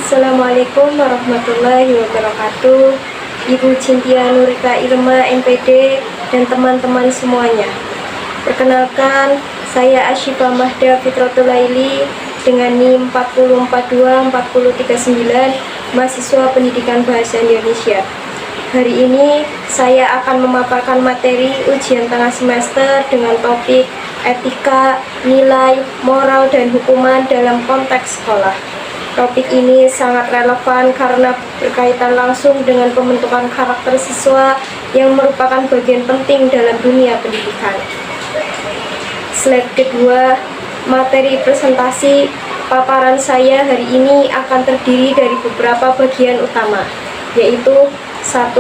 Assalamualaikum warahmatullahi wabarakatuh. Ibu Cynthia Nurika Irma MPD dan teman-teman semuanya. Perkenalkan, saya Asyifa Mahda Fitratul Laili dengan NIM 4042439, mahasiswa Pendidikan Bahasa Indonesia. Hari ini saya akan memaparkan materi ujian tengah semester dengan topik etika, nilai, moral, dan hukuman dalam konteks sekolah. Topik ini sangat relevan karena berkaitan langsung dengan pembentukan karakter siswa yang merupakan bagian penting dalam dunia pendidikan. Slide kedua, materi presentasi paparan saya hari ini akan terdiri dari beberapa bagian utama, yaitu 1.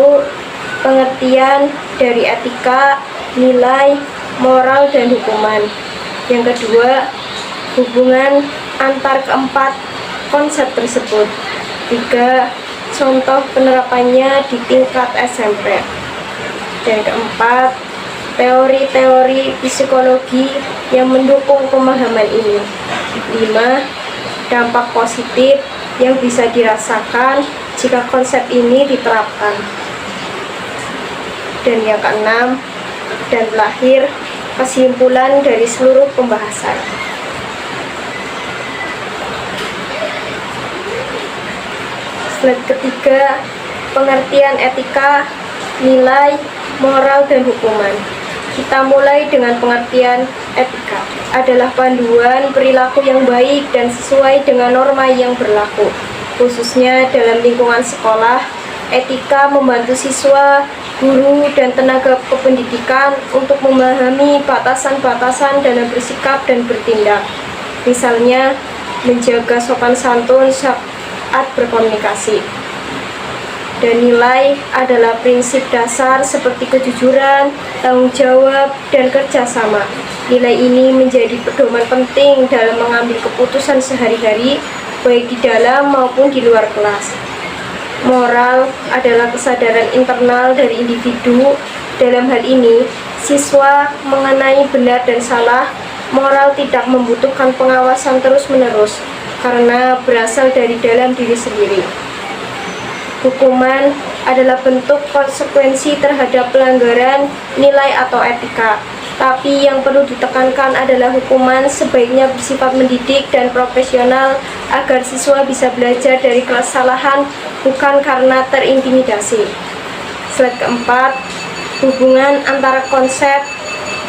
Pengertian dari etika, nilai, moral, dan hukuman. Yang kedua, hubungan antar keempat konsep tersebut. 3. Contoh penerapannya di tingkat SMP. Dan keempat, teori-teori psikologi yang mendukung pemahaman ini. 5. Dampak positif yang bisa dirasakan jika konsep ini diterapkan. Dan yang keenam, dan terakhir, kesimpulan dari seluruh pembahasan. Slide ketiga, pengertian etika, nilai, moral, dan hukuman. Kita mulai dengan pengertian etika. Adalah panduan perilaku yang baik dan sesuai dengan norma yang berlaku. Khususnya dalam lingkungan sekolah, etika membantu siswa, guru, dan tenaga kependidikan untuk memahami batasan-batasan dalam bersikap dan bertindak. Misalnya, menjaga sopan santun saat berkomunikasi. Dan nilai adalah prinsip dasar seperti kejujuran, tanggung jawab, dan kerjasama. Nilai ini menjadi pedoman penting dalam mengambil keputusan sehari-hari, baik di dalam maupun di luar kelas. Moral adalah kesadaran internal dari individu. Dalam hal ini, siswa mengenai benar dan salah. Moral tidak membutuhkan pengawasan terus-menerus, karena berasal dari dalam diri sendiri. Hukuman adalah bentuk konsekuensi terhadap pelanggaran nilai atau etika. Tapi yang perlu ditekankan adalah hukuman sebaiknya bersifat mendidik dan profesional agar siswa bisa belajar dari kesalahan bukan karena terintimidasi. Slide keempat, hubungan antara konsep.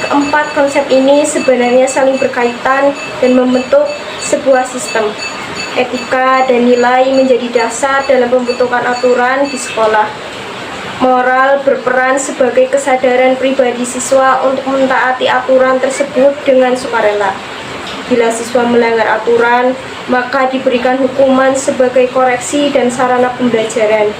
Keempat konsep ini sebenarnya saling berkaitan dan membentuk sebuah sistem. Etika dan nilai menjadi dasar dalam pembentukan aturan di sekolah. Moral berperan sebagai kesadaran pribadi siswa untuk mentaati aturan tersebut dengan sukarela. Bila siswa melanggar aturan, maka diberikan hukuman sebagai koreksi dan sarana pembelajaran.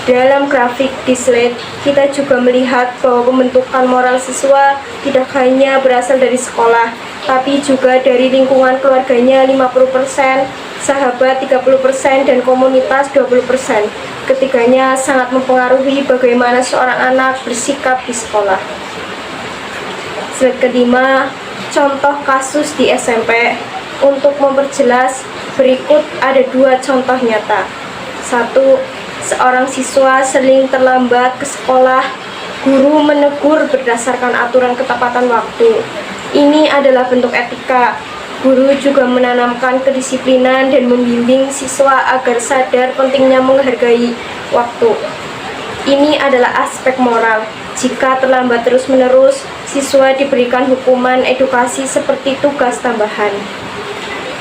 Dalam grafik di slide, kita juga melihat bahwa pembentukan moral siswa tidak hanya berasal dari sekolah, tapi juga dari lingkungan keluarganya 50%, sahabat 30%, dan komunitas 20%. Ketiganya sangat mempengaruhi bagaimana seorang anak bersikap di sekolah. Slide kelima, contoh kasus di SMP. Untuk memperjelas, berikut ada 2 contoh nyata. 1. Seorang siswa sering terlambat ke sekolah. Guru menegur berdasarkan aturan ketepatan waktu. Ini adalah bentuk etika. Guru juga menanamkan kedisiplinan dan membimbing siswa agar sadar pentingnya menghargai waktu. Ini adalah aspek moral. Jika terlambat terus-menerus, siswa diberikan hukuman edukasi seperti tugas tambahan.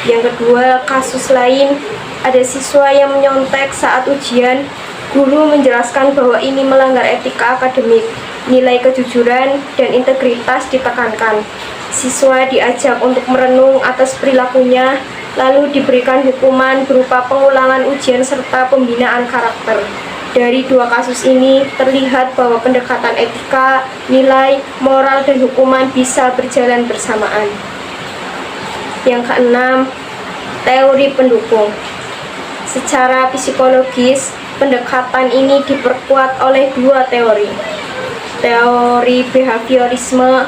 Yang kedua, kasus lain, ada siswa yang menyontek saat ujian. Guru menjelaskan bahwa ini melanggar etika akademik. Nilai kejujuran dan integritas ditekankan. Siswa diajak untuk merenung atas perilakunya, lalu diberikan hukuman berupa pengulangan ujian serta pembinaan karakter. Dari 2 kasus ini, terlihat bahwa pendekatan etika, nilai, moral, dan hukuman bisa berjalan bersamaan. Yang keenam, teori pendukung. Secara psikologis, pendekatan ini diperkuat oleh 2 teori. Teori behaviorisme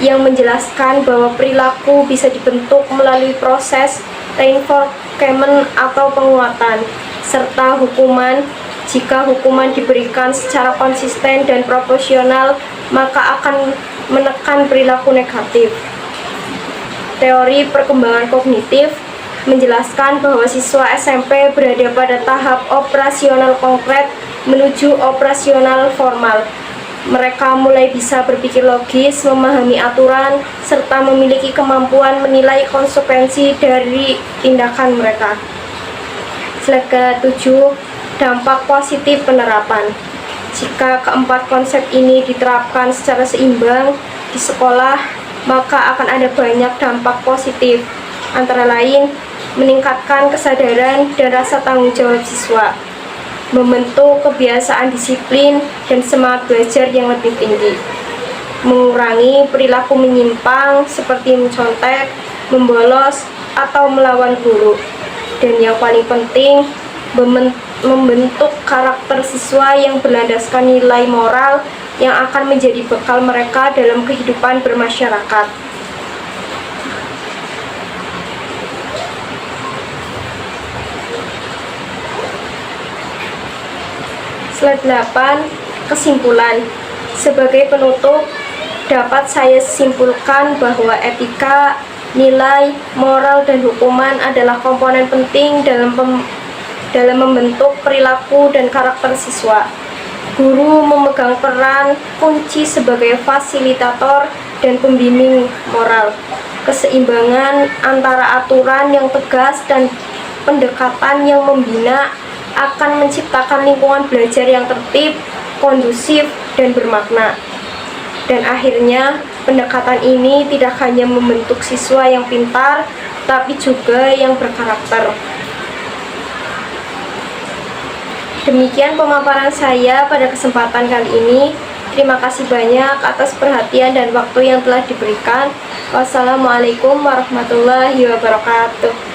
yang menjelaskan bahwa perilaku bisa dibentuk melalui proses reinforcement atau penguatan, serta hukuman. Jika hukuman diberikan secara konsisten dan proporsional, maka akan menekan perilaku negatif. Teori perkembangan kognitif menjelaskan bahwa siswa SMP berada pada tahap operasional konkret menuju operasional formal. Mereka mulai bisa berpikir logis, memahami aturan, serta memiliki kemampuan menilai konsekuensi dari tindakan mereka. Slide ke-7, dampak positif penerapan. Jika keempat konsep ini diterapkan secara seimbang di sekolah, maka akan ada banyak dampak positif, antara lain meningkatkan kesadaran dan rasa tanggung jawab siswa, membentuk kebiasaan disiplin dan semangat belajar yang lebih tinggi, mengurangi perilaku menyimpang seperti mencontek, membolos, atau melawan guru, dan yang paling penting, membentuk karakter siswa yang berlandaskan nilai moral yang akan menjadi bekal mereka dalam kehidupan bermasyarakat. Slide 8, kesimpulan. Sebagai penutup, dapat saya simpulkan bahwa etika, nilai, moral, dan hukuman adalah komponen penting dalam membentuk perilaku dan karakter siswa. Guru memegang peran kunci sebagai fasilitator dan pembimbing moral. Keseimbangan antara aturan yang tegas dan pendekatan yang membina akan menciptakan lingkungan belajar yang tertib, kondusif, dan bermakna. Dan akhirnya, pendekatan ini tidak hanya membentuk siswa yang pintar, tapi juga yang berkarakter. Demikian pemaparan saya pada kesempatan kali ini. Terima kasih banyak atas perhatian dan waktu yang telah diberikan. Wassalamualaikum warahmatullahi wabarakatuh.